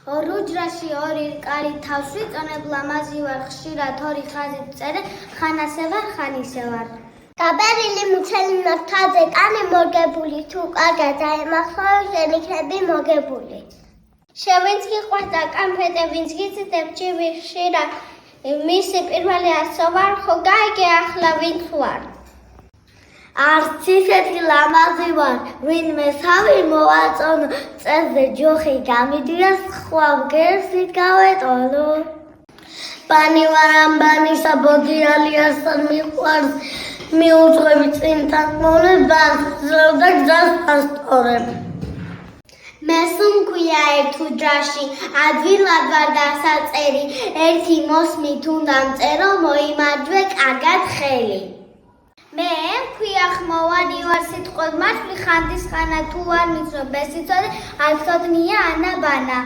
ორ უჯრაში ორი რკალი თავს ვიწონებ, ლამაზი ვარ, ხშირად ორი ხაზით წერე, ხანასე ვარ, ხანისე ვარ. გაბერილი მუცელი ნოთაზე კანი მოგებული, თუ კარგად აემახსოვრ, შენ იქნები მოგებული. შევინც გიყვარდა კანფეტები, ვინც გიზიდებ ჯიბი ხშირად, მისი პირველი ასო ვარ, ხო გაიგე ახლა ვინც ვარ. არც ისეთი ლამაზი ვარ, ვინმე სავი მოვაწონო, წელზე ჯოხი გამიდიას, სხვა ვგერსით გავეტოლო. ბანი ვარ ამბანისა, ბოდიალიასთან მიყვარს, მიუძღვები წინთან მოვle, ბანძრევ და გზას ასწორებ. მეს უმქვია ერთ უჯრაში, ადვილად ვარ დასაწერი, ერთი მოსმით უნდა მწერო, მოიმარჯვე კარგად ხელი. მე მქვია ხმოვანი ვარ სიტყვებ მართლი ხანდის ხანა თუ არ მიცნობ ბესიცოდე არ ცოდნია ანაბანა.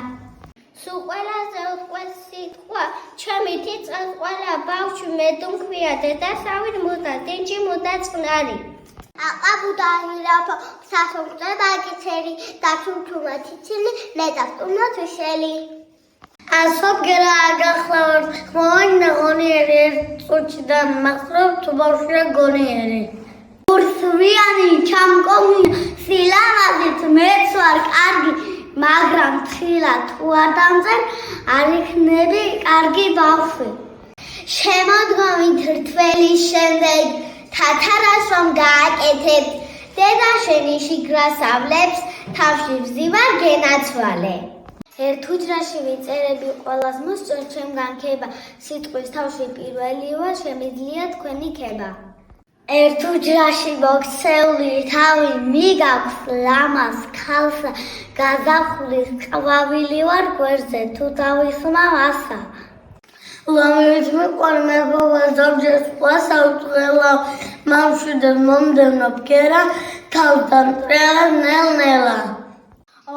სულ ყველაზე უთყვეს სიტყვა, ჩემი თიწყას ყველა ბავშვი მეტუმქვია დედასავით მუდა, დინჯი მუდა წყნარი. აყაბუდა ირაფო, სასუნთქება კიცერი, დათუნთუმა თიცილი, მეტასტუმა თუშელი. ასობგერა აგახლავარ, ხმოვანი ღონიერი ერთ წუთში და მახსოვ თუ ბავშვია გონიერი. ურსვიანი ჩამკომი სილამაზით მეც ვარ კარგი, მაგრამ თხილა თუ არ დამწერ, არ იქნები კარგი ბავშვი. შემოდგომით რთველის შემდეგ თათარას რომ გააკეთებ, დედა შენი შიგრას ავლებს, თავში ვზივარ გენაცვალე. ერთ უჯრაში ვიწერები ყველას მოსწორ ჩემგან ქება, სიტყვის თავში პირველი ვარ, შემიძლია თქვენი ქება. ერთ უჯრაში მოქცეული თავი მიგაქვს ლამაზ ქალსა, გაზაფხულის ყვავილი ვარ გვერდზე, თუ დავისმავ ასა. ლამივით მიყვარ მეგობრა, ზოგჯერ სხვას ავწველა, მამშვიდად მომდევნო ბგერა, თავს დამტრელა ნელ-ნელა.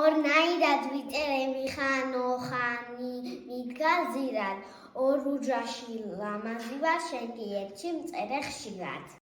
ორნაირად ვიწერები ხანო ხანი მიდგა ზირად, ორ უჯრაში ლამაზი ვარ, შენ კი ერთში მწერე ხშირად.